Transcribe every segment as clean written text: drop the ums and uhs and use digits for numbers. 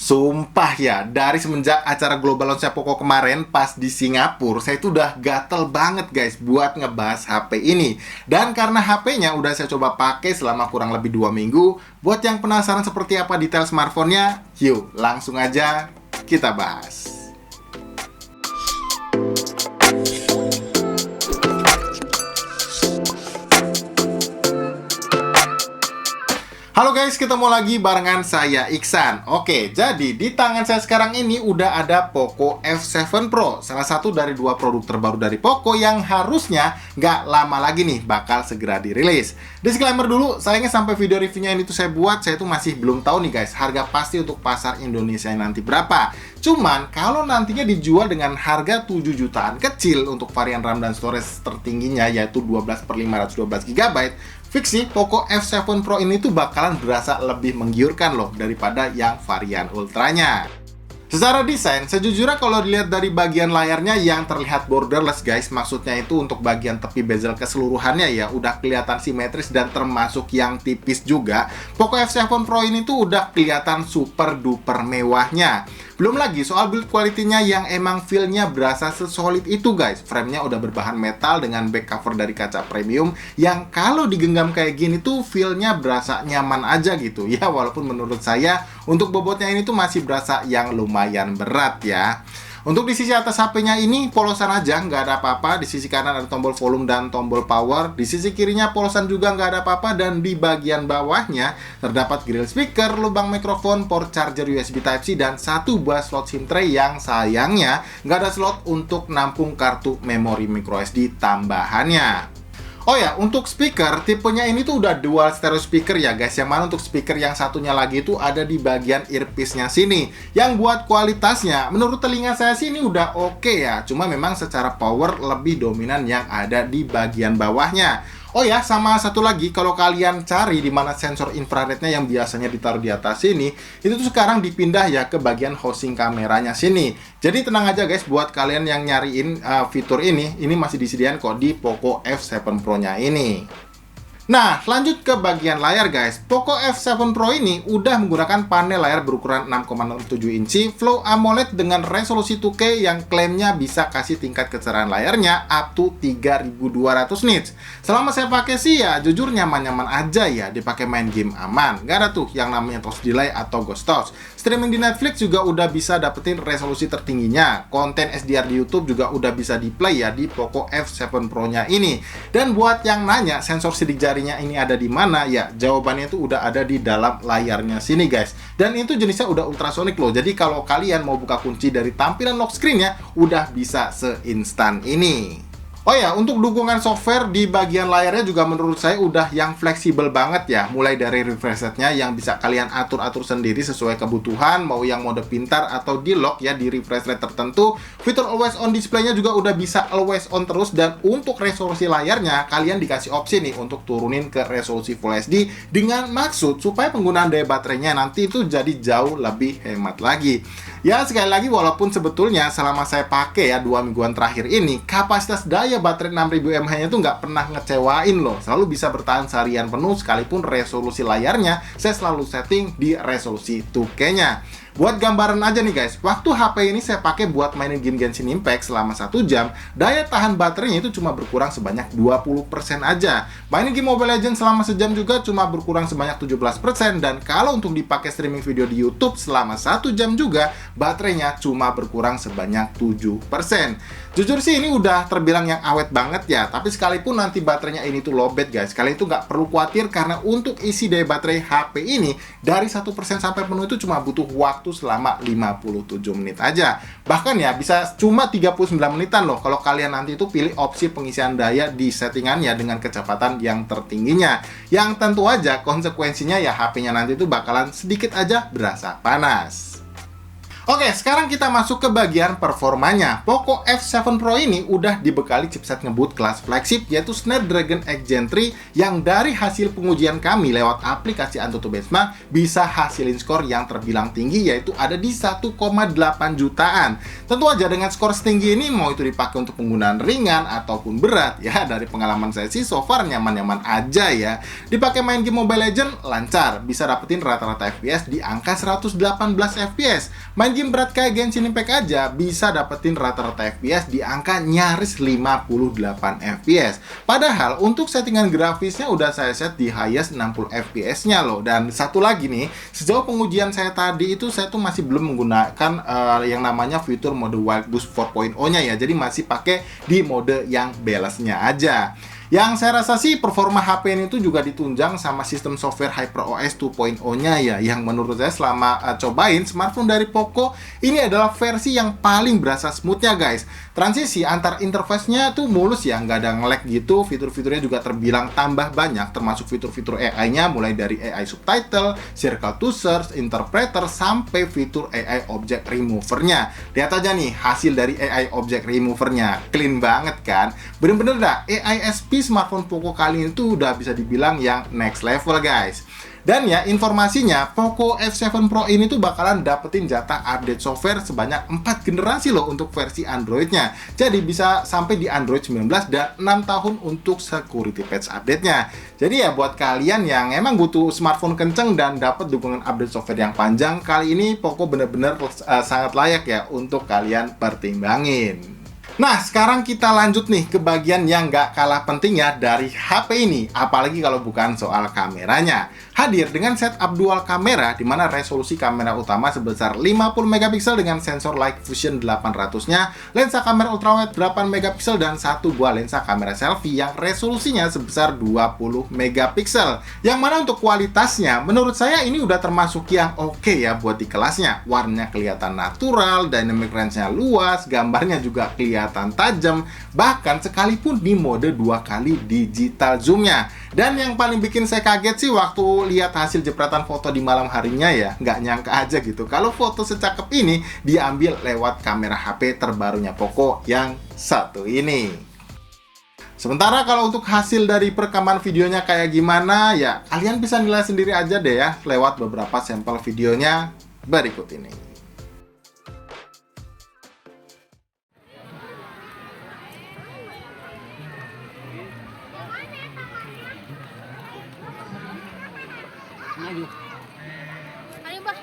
Sumpah ya, dari semenjak acara Global Launch Poco kemarin pas di Singapura, saya itu udah gatel banget guys buat ngebahas HP ini. Dan karena HP-nya udah saya coba pakai selama kurang lebih 2 minggu, buat yang penasaran seperti apa detail smartphone-nya, yuk langsung aja kita bahas. Halo guys, ketemu lagi barengan saya Iksan. Oke, jadi di tangan saya sekarang ini udah ada Poco F7 Pro, salah satu dari dua produk terbaru dari Poco yang harusnya nggak lama lagi nih bakal segera dirilis. Disclaimer dulu, sayangnya sampai video reviewnya ini tuh saya buat, saya tuh masih belum tahu nih guys, harga pasti untuk pasar Indonesia nanti berapa. Cuman kalau nantinya dijual dengan harga 7 jutaan kecil untuk varian RAM dan storage tertingginya yaitu 12/512 GB, fix sih Poco F7 Pro ini tuh bakalan berasa lebih menggiurkan loh daripada yang varian ultranya. Secara desain, sejujurnya kalau dilihat dari bagian layarnya yang terlihat borderless guys, maksudnya itu untuk bagian tepi bezel keseluruhannya ya udah kelihatan simetris dan termasuk yang tipis juga. Poco F7 Pro ini tuh udah kelihatan super duper mewahnya. Belum lagi soal build quality-nya yang emang feel-nya berasa sesolid itu guys. Frame-nya udah berbahan metal dengan back cover dari kaca premium yang kalau digenggam kayak gini tuh feel-nya berasa nyaman aja gitu. Ya walaupun menurut saya untuk bobotnya ini tuh masih berasa yang lumayan berat ya. Untuk di sisi atas HP-nya ini polosan aja, nggak ada apa-apa. Di sisi kanan ada tombol volume dan tombol power. Di sisi kirinya polosan juga nggak ada apa-apa. Dan di bagian bawahnya terdapat grill speaker, lubang mikrofon, port charger USB Type-C, dan satu buah slot SIM tray yang sayangnya nggak ada slot untuk nampung kartu memori microSD tambahannya. Oh ya, untuk speaker, tipenya ini tuh udah dual stereo speaker ya guys. Yang mana untuk speaker yang satunya lagi itu ada di bagian earpiece-nya sini. Yang buat kualitasnya, menurut telinga saya sih ini udah oke ya. Cuma memang secara power lebih dominan yang ada di bagian bawahnya. Oh ya, sama satu lagi, kalau kalian cari di mana sensor infrarednya yang biasanya ditaruh di atas sini, itu tuh sekarang dipindah ya ke bagian housing kameranya sini. Jadi tenang aja guys, buat kalian yang nyariin fitur ini masih disediakan kok di Poco F7 Pro-nya ini. Nah, lanjut ke bagian layar guys. Poco F7 Pro ini udah menggunakan panel layar berukuran 6,67 inci Flow AMOLED dengan resolusi 2K yang klaimnya bisa kasih tingkat kecerahan layarnya up to 3200 nits. Selama saya pakai sih ya jujur nyaman-nyaman aja ya, dipakai main game aman. Gak ada tuh yang namanya touch delay atau ghost touch. Streaming di Netflix juga udah bisa dapetin resolusi tertingginya. Konten SDR di YouTube juga udah bisa di play ya di Poco F7 Pro-nya ini. Dan buat yang nanya sensor sidik jari ini ada di mana? Ya, jawabannya itu udah ada di dalam layarnya sini guys. Dan itu jenisnya udah ultrasonic loh. Jadi kalau kalian mau buka kunci dari tampilan lock screen-nya udah bisa seinstan ini. Oh ya, untuk dukungan software di bagian layarnya juga menurut saya udah yang fleksibel banget ya. Mulai dari refresh rate-nya yang bisa kalian atur-atur sendiri sesuai kebutuhan, mau yang mode pintar atau di lock ya di refresh rate tertentu. Fitur always on display-nya juga udah bisa always on terus, dan untuk resolusi layarnya kalian dikasih opsi nih untuk turunin ke resolusi Full HD dengan maksud supaya penggunaan daya baterainya nanti itu jadi jauh lebih hemat lagi. Ya sekali lagi walaupun sebetulnya selama saya pakai ya 2 mingguan terakhir ini kapasitas daya baterai 6000 mAh nya itu nggak pernah ngecewain loh, selalu bisa bertahan seharian penuh sekalipun resolusi layarnya saya selalu setting di resolusi 2K nya. Buat gambaran aja nih guys, waktu HP ini saya pakai buat mainin game Genshin Impact selama 1 jam, daya tahan baterainya itu cuma berkurang sebanyak 20% aja. Mainin game Mobile Legends selama sejam juga cuma berkurang sebanyak 17%, dan kalau untuk dipakai streaming video di YouTube selama 1 jam juga, baterainya cuma berkurang sebanyak 7%. Jujur sih ini udah terbilang yang awet banget ya, tapi sekalipun nanti baterainya ini tuh lowbat guys, kalian itu nggak perlu khawatir karena untuk isi daya baterai HP ini dari 1% sampai penuh itu cuma butuh waktu selama 57 menit aja. Bahkan ya bisa cuma 39 menitan loh kalau kalian nanti itu pilih opsi pengisian daya di settingannya dengan kecepatan yang tertingginya. Yang tentu aja konsekuensinya ya HP-nya nanti itu bakalan sedikit aja berasa panas. Oke, sekarang kita masuk ke bagian performanya. Poco F7 Pro ini udah dibekali chipset ngebut kelas flagship yaitu Snapdragon X Gen 3 yang dari hasil pengujian kami lewat aplikasi Antutu Benchmark bisa hasilin skor yang terbilang tinggi yaitu ada di 1,8 jutaan. Tentu aja dengan skor setinggi ini mau itu dipakai untuk penggunaan ringan ataupun berat ya, dari pengalaman saya sih so far nyaman-nyaman aja ya. Dipakai main game Mobile Legends lancar, bisa dapetin rata-rata FPS di angka 118 FPS. Main game berat kayak Genshin Impact aja bisa dapetin rata-rata FPS di angka nyaris 58 FPS. Padahal untuk settingan grafisnya udah saya set di highest 60 FPS-nya loh. Dan satu lagi nih, sejauh pengujian saya tadi itu saya tuh masih belum menggunakan yang namanya fitur mode Wild Boost 4.0-nya ya. Jadi masih pakai di mode yang balance-nya aja. Yang saya rasa sih performa HP ini tuh juga ditunjang sama sistem software HyperOS 2.0-nya ya, yang menurut saya selama cobain smartphone dari Poco ini adalah versi yang paling berasa smoothnya guys. Transisi antar interface-nya tuh mulus ya, nggak ada nge-lag gitu. Fitur-fiturnya juga terbilang tambah banyak, termasuk fitur-fitur AI-nya mulai dari AI subtitle, circle to search, interpreter, sampai fitur AI object remover-nya. Lihat aja nih hasil dari AI object remover-nya, clean banget kan? Bener-bener dah AISP smartphone Poco kali ini tuh udah bisa dibilang yang next level guys. Dan ya informasinya, Poco F7 Pro ini tuh bakalan dapetin jatah update software sebanyak 4 generasi loh untuk versi Android-nya. Jadi bisa sampai di Android 19 dan 6 tahun untuk security patch update-nya. Jadi ya buat kalian yang emang butuh smartphone kenceng dan dapat dukungan update software yang panjang, kali ini Poco bener-bener sangat layak ya untuk kalian pertimbangin. Nah, sekarang kita lanjut nih ke bagian yang nggak kalah pentingnya dari HP ini, apalagi kalau bukan soal kameranya. Hadir dengan setup dual kamera, di mana resolusi kamera utama sebesar 50 megapiksel dengan sensor Light Fusion 800-nya, lensa kamera ultrawide 8 megapiksel, dan satu buah lensa kamera selfie yang resolusinya sebesar 20 megapiksel. Yang mana untuk kualitasnya, menurut saya ini udah termasuk yang oke ya buat di kelasnya. Warnanya kelihatan natural, dynamic range-nya luas, gambarnya juga kelihatan tajam, bahkan sekalipun di mode 2 kali digital zoom-nya. Dan yang paling bikin saya kaget sih waktu lihat hasil jepretan foto di malam harinya ya, nggak nyangka aja gitu kalau foto secakep ini diambil lewat kamera HP terbarunya Poco yang satu ini. Sementara kalau untuk hasil dari perekaman videonya kayak gimana ya, kalian bisa nilai sendiri aja deh ya lewat beberapa sampel videonya berikut ini. Ayo. Ayo, Bah.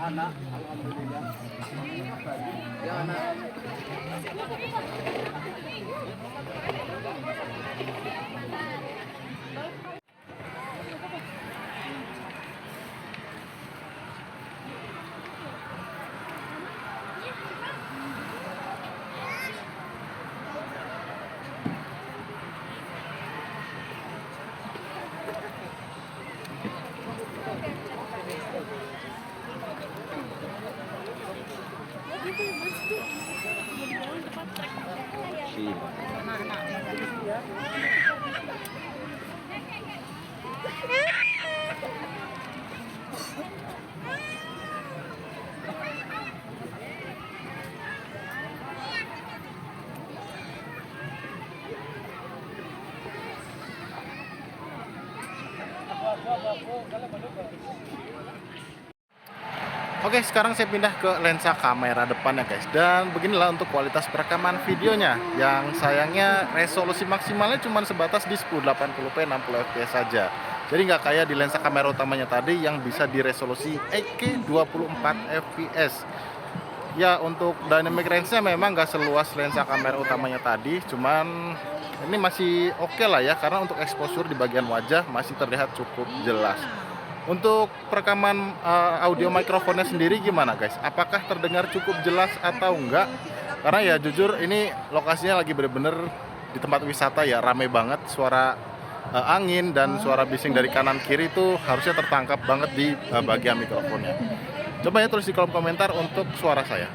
Anak, alhamdulillah. Ya anak. Oke, sekarang saya pindah ke lensa kamera depannya guys. Dan beginilah untuk kualitas perekaman videonya. Yang sayangnya resolusi maksimalnya cuma sebatas di 1080p 60 fps saja. Jadi nggak kayak di lensa kamera utamanya tadi yang bisa di resolusi 8K 24 fps. Ya, untuk dynamic range-nya memang nggak seluas lensa kamera utamanya tadi. Cuman ini masih oke lah ya, karena untuk exposure di bagian wajah masih terlihat cukup jelas. Untuk perekaman audio mikrofonnya sendiri gimana guys? Apakah terdengar cukup jelas atau enggak? Karena ya jujur ini lokasinya lagi bener-bener di tempat wisata ya, rame banget, suara angin dan suara bising dari kanan kiri itu harusnya tertangkap banget di bagian mikrofonnya. Coba ya tulis di kolom komentar untuk suara saya.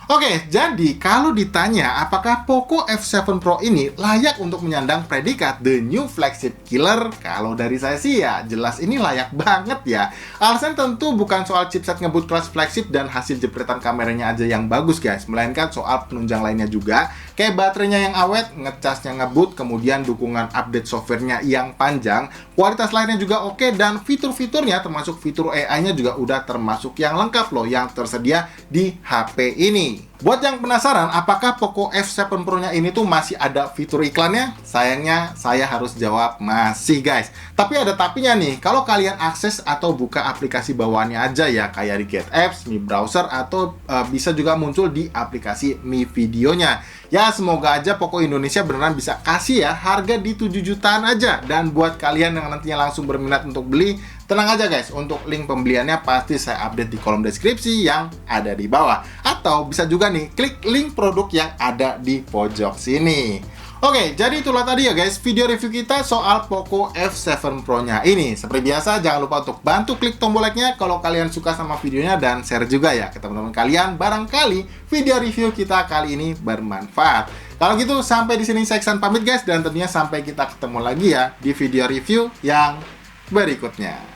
Oke, jadi kalau ditanya apakah Poco F7 Pro ini layak untuk menyandang predikat the new flagship killer, kalau dari saya sih ya jelas ini layak banget ya. Alasan tentu bukan soal chipset ngebut kelas flagship dan hasil jepretan kameranya aja yang bagus guys, melainkan soal penunjang lainnya juga, kayak baterainya yang awet, ngecasnya ngebut, kemudian dukungan update softwarenya yang panjang, kualitas lainnya juga oke, dan fitur-fiturnya termasuk fitur AI-nya juga udah termasuk yang lengkap loh yang tersedia di HP ini. Buat yang penasaran apakah Poco F7 Pro-nya ini tuh masih ada fitur iklannya? Sayangnya saya harus jawab masih guys. Tapi ada tapinya nih, kalau kalian akses atau buka aplikasi bawaannya aja ya, kayak di Get Apps, Mi Browser, atau bisa juga muncul di aplikasi Mi Videonya. Ya semoga aja Poco Indonesia beneran bisa kasih ya harga di 7 jutaan aja. Dan buat kalian yang nantinya langsung berminat untuk beli, tenang aja guys, untuk link pembeliannya pasti saya update di kolom deskripsi yang ada di bawah. Atau bisa juga nih, klik link produk yang ada di pojok sini. Oke, jadi itulah tadi ya guys, video review kita soal Poco F7 Pro-nya ini. Seperti biasa, jangan lupa untuk bantu klik tombol like-nya kalau kalian suka sama videonya, dan share juga ya ke teman-teman kalian. Barangkali video review kita kali ini bermanfaat. Kalau gitu, sampai di sini saya Iksan pamit guys, dan tentunya sampai kita ketemu lagi ya di video review yang berikutnya.